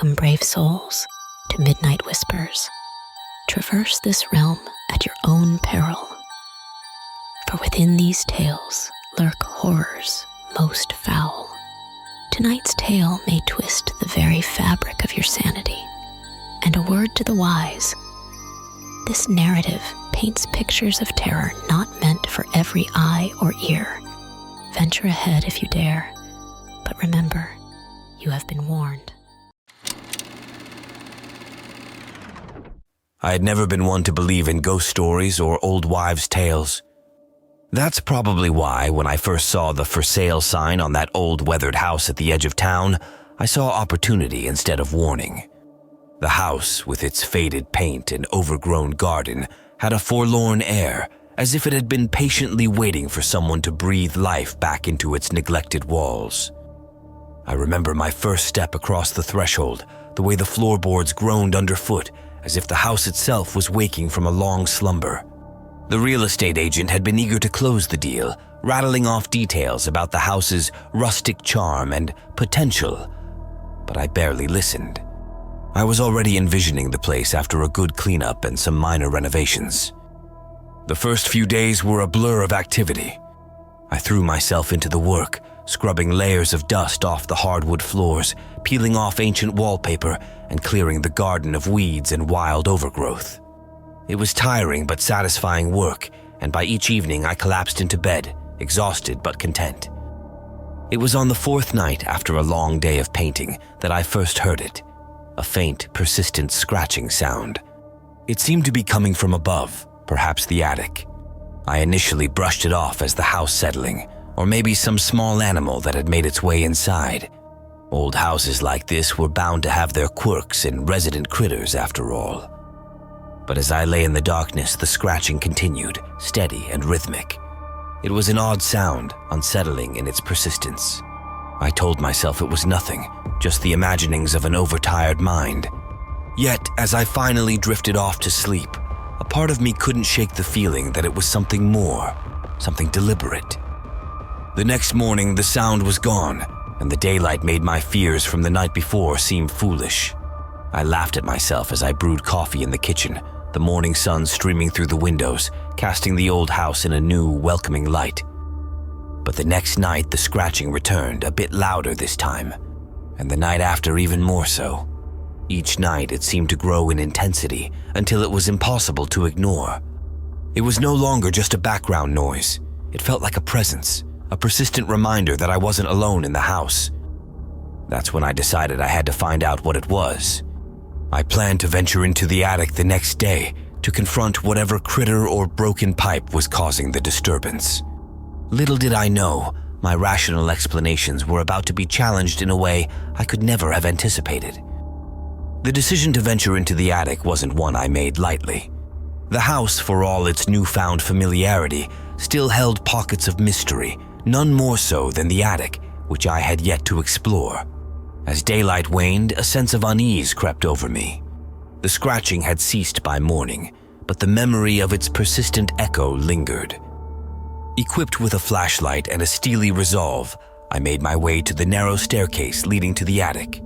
Welcome, brave souls, to Midnight Whispers. Traverse this realm at your own peril. For within these tales lurk horrors most foul. Tonight's tale may twist the very fabric of your sanity. And a word to the wise, this narrative paints pictures of terror not meant for every eye or ear. Venture ahead if you dare, but remember, you have been warned. I had never been one to believe in ghost stories or old wives' tales. That's probably why, when I first saw the for sale sign on that old weathered house at the edge of town, I saw opportunity instead of warning. The house, with its faded paint and overgrown garden, had a forlorn air, as if it had been patiently waiting for someone to breathe life back into its neglected walls. I remember my first step across the threshold, the way the floorboards groaned underfoot, as if the house itself was waking from a long slumber. The real estate agent had been eager to close the deal, rattling off details about the house's rustic charm and potential, but I barely listened. I was already envisioning the place after a good cleanup and some minor renovations. The first few days were a blur of activity. I threw myself into the work, scrubbing layers of dust off the hardwood floors, peeling off ancient wallpaper, and clearing the garden of weeds and wild overgrowth. It was tiring but satisfying work, and by each evening I collapsed into bed, exhausted but content. It was on the fourth night after a long day of painting that I first heard it, a faint, persistent scratching sound. It seemed to be coming from above, perhaps the attic. I initially brushed it off as the house settling, or maybe some small animal that had made its way inside. Old houses like this were bound to have their quirks and resident critters after all. But as I lay in the darkness, the scratching continued, steady and rhythmic. It was an odd sound, unsettling in its persistence. I told myself it was nothing, just the imaginings of an overtired mind. Yet, as I finally drifted off to sleep, a part of me couldn't shake the feeling that it was something more, something deliberate. The next morning, the sound was gone, and the daylight made my fears from the night before seem foolish. I laughed at myself as I brewed coffee in the kitchen, the morning sun streaming through the windows, casting the old house in a new, welcoming light. But the next night, the scratching returned, a bit louder this time, and the night after even more so. Each night, it seemed to grow in intensity until it was impossible to ignore. It was no longer just a background noise. It felt like a presence, a persistent reminder that I wasn't alone in the house. That's when I decided I had to find out what it was. I planned to venture into the attic the next day to confront whatever critter or broken pipe was causing the disturbance. Little did I know, my rational explanations were about to be challenged in a way I could never have anticipated. The decision to venture into the attic wasn't one I made lightly. The house, for all its newfound familiarity, still held pockets of mystery, none more so than the attic, which I had yet to explore. As daylight waned, a sense of unease crept over me. The scratching had ceased by morning, but the memory of its persistent echo lingered. Equipped with a flashlight and a steely resolve, I made my way to the narrow staircase leading to the attic.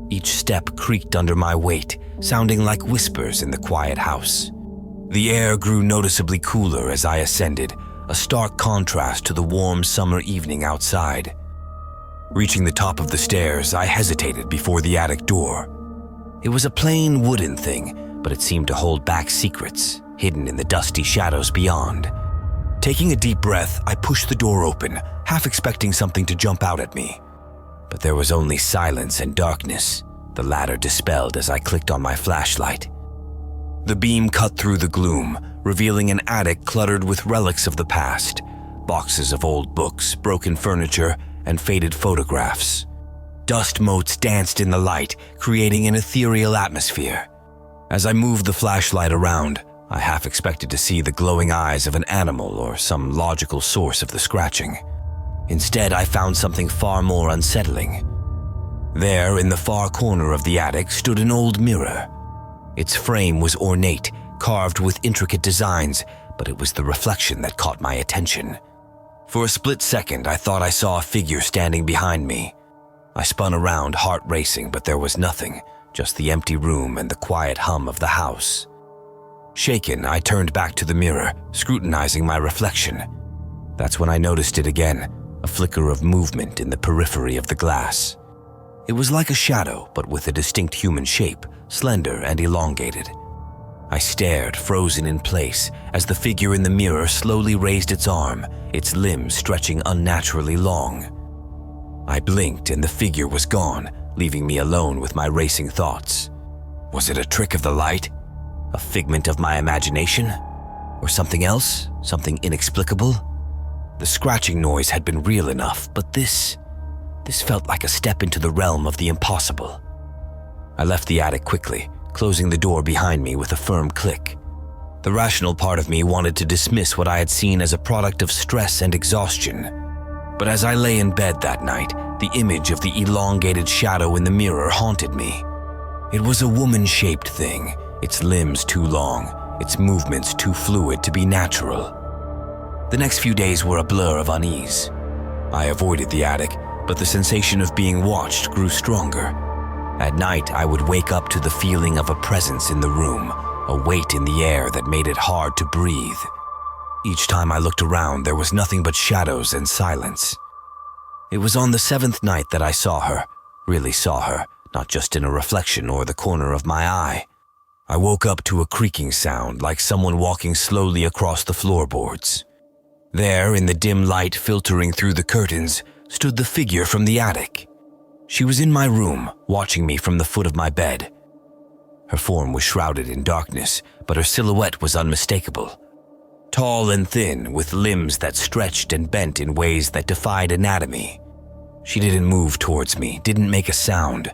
Each step creaked under my weight, sounding like whispers in the quiet house. The air grew noticeably cooler as I ascended, a stark contrast to the warm summer evening outside. Reaching the top of the stairs, I hesitated before the attic door. It was a plain wooden thing, but it seemed to hold back secrets, hidden in the dusty shadows beyond. Taking a deep breath, I pushed the door open, half expecting something to jump out at me. But there was only silence and darkness, the latter dispelled as I clicked on my flashlight. The beam cut through the gloom, revealing an attic cluttered with relics of the past, boxes of old books, broken furniture, and faded photographs. Dust motes danced in the light, creating an ethereal atmosphere. As I moved the flashlight around, I half expected to see the glowing eyes of an animal or some logical source of the scratching. Instead, I found something far more unsettling. There, in the far corner of the attic, stood an old mirror. Its frame was ornate, carved with intricate designs, but it was the reflection that caught my attention. For a split second, I thought I saw a figure standing behind me. I spun around, heart racing, but there was nothing, just the empty room and the quiet hum of the house. Shaken, I turned back to the mirror, scrutinizing my reflection. That's when I noticed it again, a flicker of movement in the periphery of the glass. It was like a shadow, but with a distinct human shape, slender and elongated. I stared, frozen in place, as the figure in the mirror slowly raised its arm, its limbs stretching unnaturally long. I blinked and the figure was gone, leaving me alone with my racing thoughts. Was it a trick of the light? A figment of my imagination? Or something else? Something inexplicable? The scratching noise had been real enough, but this felt like a step into the realm of the impossible. I left the attic quickly, closing the door behind me with a firm click. The rational part of me wanted to dismiss what I had seen as a product of stress and exhaustion. But as I lay in bed that night, the image of the elongated shadow in the mirror haunted me. It was a woman-shaped thing, its limbs too long, its movements too fluid to be natural. The next few days were a blur of unease. I avoided the attic, but the sensation of being watched grew stronger. At night, I would wake up to the feeling of a presence in the room, a weight in the air that made it hard to breathe. Each time I looked around, there was nothing but shadows and silence. It was on the 7th night that I saw her, really saw her, not just in a reflection or the corner of my eye. I woke up to a creaking sound like someone walking slowly across the floorboards. There, in the dim light filtering through the curtains, stood the figure from the attic. She was in my room, watching me from the foot of my bed. Her form was shrouded in darkness, but her silhouette was unmistakable. Tall and thin, with limbs that stretched and bent in ways that defied anatomy. She didn't move towards me, didn't make a sound.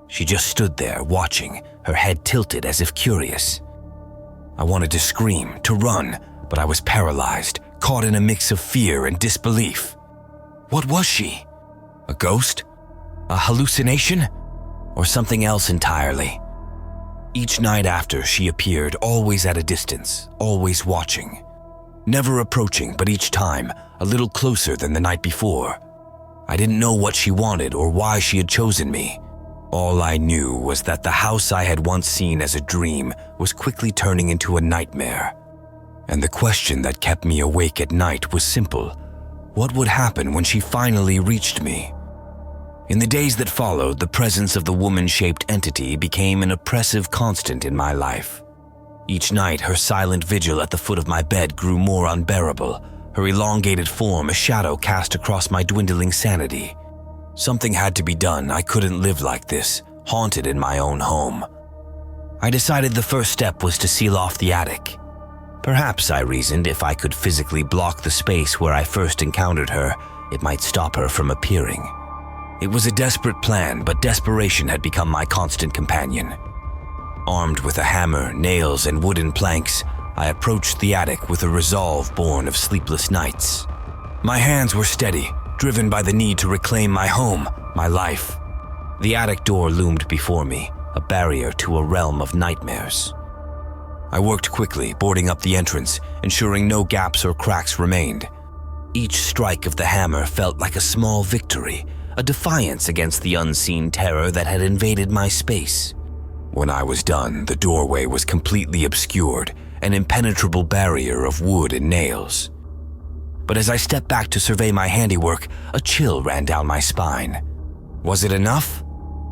She just stood there, watching, her head tilted as if curious. I wanted to scream, to run, but I was paralyzed, caught in a mix of fear and disbelief. What was she? A ghost? A hallucination? Or something else entirely? Each night after, she appeared, always at a distance, always watching. Never approaching, but each time, a little closer than the night before. I didn't know what she wanted or why she had chosen me. All I knew was that the house I had once seen as a dream was quickly turning into a nightmare. And the question that kept me awake at night was simple. What would happen when she finally reached me? In the days that followed, the presence of the woman-shaped entity became an oppressive constant in my life. Each night, her silent vigil at the foot of my bed grew more unbearable, her elongated form a shadow cast across my dwindling sanity. Something had to be done. I couldn't live like this, haunted in my own home. I decided the first step was to seal off the attic. Perhaps, I reasoned, if I could physically block the space where I first encountered her, it might stop her from appearing. It was a desperate plan, but desperation had become my constant companion. Armed with a hammer, nails, and wooden planks, I approached the attic with a resolve born of sleepless nights. My hands were steady, driven by the need to reclaim my home, my life. The attic door loomed before me, a barrier to a realm of nightmares. I worked quickly, boarding up the entrance, ensuring no gaps or cracks remained. Each strike of the hammer felt like a small victory, a defiance against the unseen terror that had invaded my space. When I was done, the doorway was completely obscured, an impenetrable barrier of wood and nails. But as I stepped back to survey my handiwork, a chill ran down my spine. Was it enough?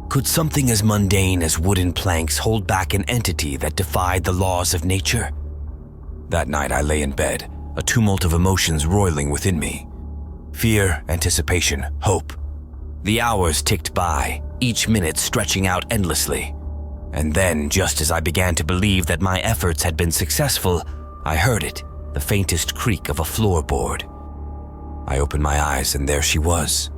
Could something as mundane as wooden planks hold back an entity that defied the laws of nature? That night I lay in bed, a tumult of emotions roiling within me. Fear, anticipation, hope. The hours ticked by, each minute stretching out endlessly. And then, just as I began to believe that my efforts had been successful, I heard it, the faintest creak of a floorboard. I opened my eyes and there she was.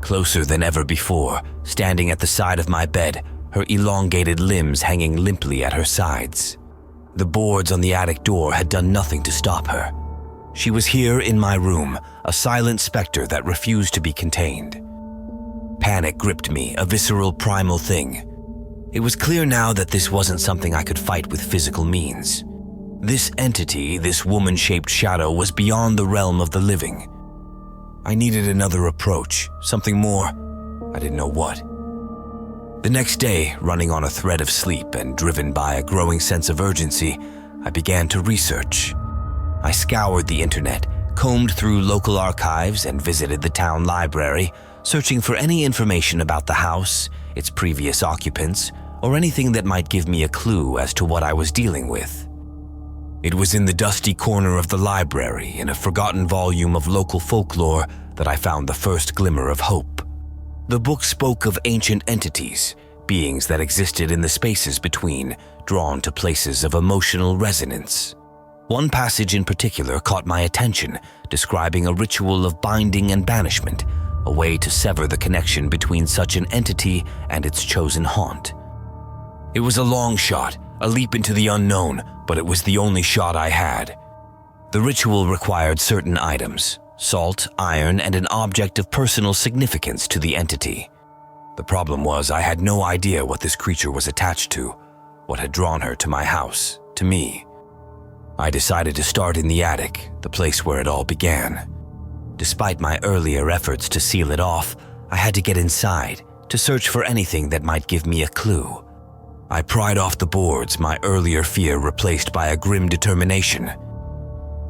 Closer than ever before, standing at the side of my bed, her elongated limbs hanging limply at her sides. The boards on the attic door had done nothing to stop her. She was here in my room, a silent specter that refused to be contained. Panic gripped me, a visceral primal thing. It was clear now that this wasn't something I could fight with physical means. This entity, this woman-shaped shadow, was beyond the realm of the living. I needed another approach, something more. I didn't know what. The next day, running on a thread of sleep and driven by a growing sense of urgency, I began to research. I scoured the internet, combed through local archives, and visited the town library, searching for any information about the house, its previous occupants, or anything that might give me a clue as to what I was dealing with. It was in the dusty corner of the library, in a forgotten volume of local folklore, that I found the first glimmer of hope. The book spoke of ancient entities, beings that existed in the spaces between, drawn to places of emotional resonance. One passage in particular caught my attention, describing a ritual of binding and banishment, a way to sever the connection between such an entity and its chosen haunt. It was a long shot, a leap into the unknown, but it was the only shot I had. The ritual required certain items: salt, iron, and an object of personal significance to the entity. The problem was I had no idea what this creature was attached to, what had drawn her to my house, to me. I decided to start in the attic, the place where it all began. Despite my earlier efforts to seal it off, I had to get inside, to search for anything that might give me a clue. I pried off the boards, my earlier fear replaced by a grim determination.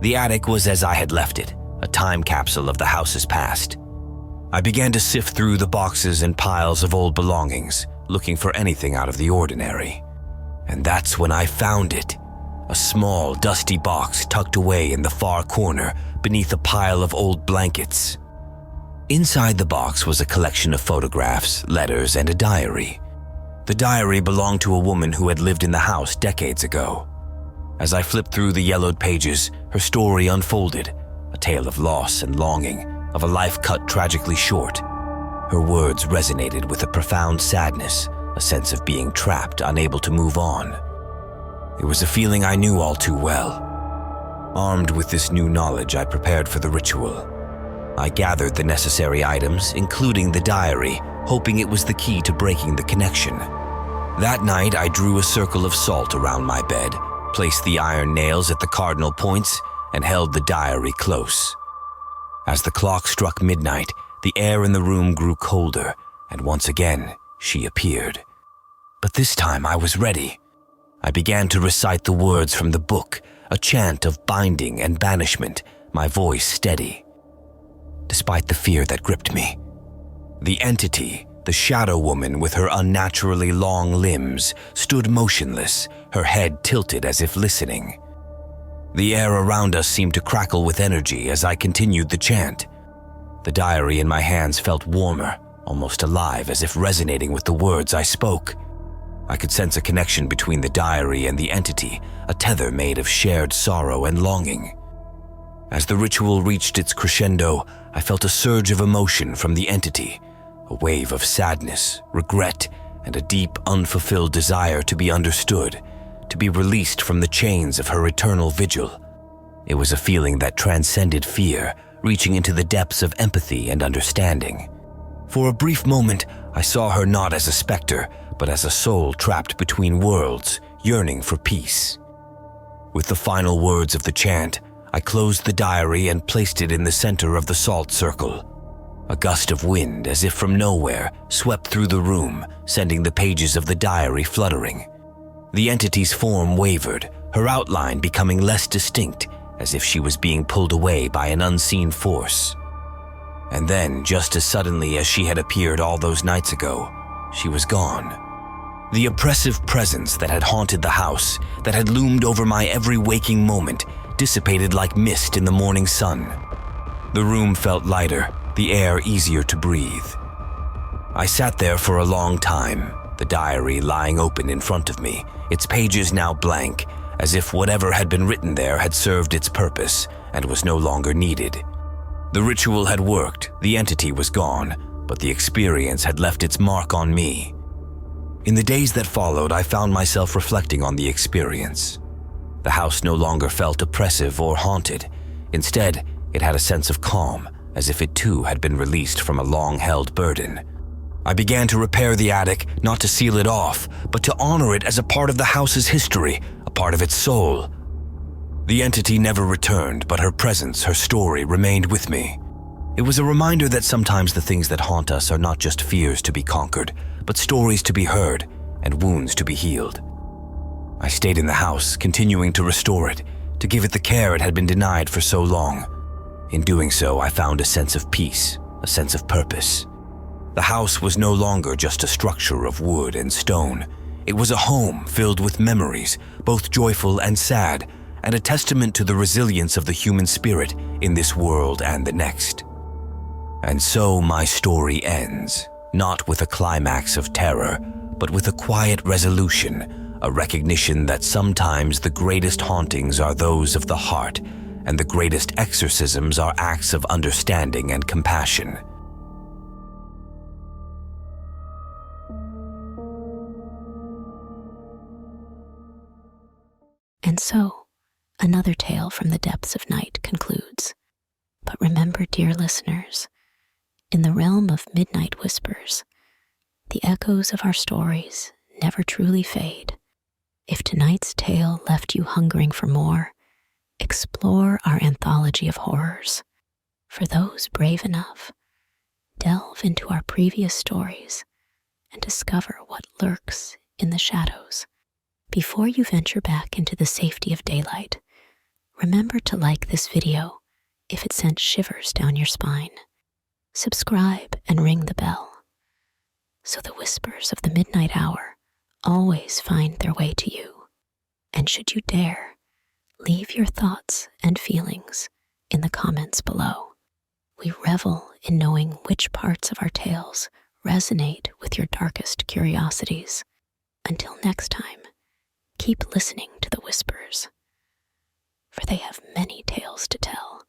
The attic was as I had left it, a time capsule of the house's past. I began to sift through the boxes and piles of old belongings, looking for anything out of the ordinary. And that's when I found it. A small, dusty box tucked away in the far corner beneath a pile of old blankets. Inside the box was a collection of photographs, letters, and a diary. The diary belonged to a woman who had lived in the house decades ago. As I flipped through the yellowed pages, her story unfolded, a tale of loss and longing, of a life cut tragically short. Her words resonated with a profound sadness, a sense of being trapped, unable to move on. It was a feeling I knew all too well. Armed with this new knowledge, I prepared for the ritual. I gathered the necessary items, including the diary, hoping it was the key to breaking the connection. That night, I drew a circle of salt around my bed, placed the iron nails at the cardinal points, and held the diary close. As the clock struck midnight, the air in the room grew colder, and once again, she appeared. But this time I was ready. I began to recite the words from the book, a chant of binding and banishment, my voice steady. Despite the fear that gripped me, the entity, the shadow woman with her unnaturally long limbs, stood motionless, her head tilted as if listening. The air around us seemed to crackle with energy as I continued the chant. The diary in my hands felt warmer, almost alive, as if resonating with the words I spoke. I could sense a connection between the diary and the entity, a tether made of shared sorrow and longing. As the ritual reached its crescendo, I felt a surge of emotion from the entity, a wave of sadness, regret, and a deep, unfulfilled desire to be understood, to be released from the chains of her eternal vigil. It was a feeling that transcended fear, reaching into the depths of empathy and understanding. For a brief moment, I saw her not as a specter, but as a soul trapped between worlds, yearning for peace. With the final words of the chant, I closed the diary and placed it in the center of the salt circle. A gust of wind, as if from nowhere, swept through the room, sending the pages of the diary fluttering. The entity's form wavered, her outline becoming less distinct, as if she was being pulled away by an unseen force. And then, just as suddenly as she had appeared all those nights ago, she was gone. The oppressive presence that had haunted the house, that had loomed over my every waking moment, dissipated like mist in the morning sun. The room felt lighter, the air easier to breathe. I sat there for a long time, the diary lying open in front of me, its pages now blank, as if whatever had been written there had served its purpose and was no longer needed. The ritual had worked, the entity was gone, but the experience had left its mark on me. In the days that followed, I found myself reflecting on the experience. The house no longer felt oppressive or haunted. Instead, it had a sense of calm, as if it too had been released from a long-held burden. I began to repair the attic, not to seal it off, but to honor it as a part of the house's history, a part of its soul. The entity never returned, but her presence, her story, remained with me. It was a reminder that sometimes the things that haunt us are not just fears to be conquered, but stories to be heard and wounds to be healed. I stayed in the house, continuing to restore it, to give it the care it had been denied for so long. In doing so, I found a sense of peace, a sense of purpose. The house was no longer just a structure of wood and stone. It was a home filled with memories, both joyful and sad, and a testament to the resilience of the human spirit in this world and the next. And so my story ends, not with a climax of terror, but with a quiet resolution, a recognition that sometimes the greatest hauntings are those of the heart, and the greatest exorcisms are acts of understanding and compassion. And so, another tale from the depths of night concludes. But remember, dear listeners, in the realm of midnight whispers, the echoes of our stories never truly fade. If tonight's tale left you hungering for more, explore our anthology of horrors. For those brave enough, delve into our previous stories and discover what lurks in the shadows. Before you venture back into the safety of daylight, remember to like this video if it sent shivers down your spine. Subscribe and ring the bell, so the whispers of the midnight hour always find their way to you. And should you dare, leave your thoughts and feelings in the comments below. We revel in knowing which parts of our tales resonate with your darkest curiosities. Until next time, keep listening to the whispers, for they have many tales to tell.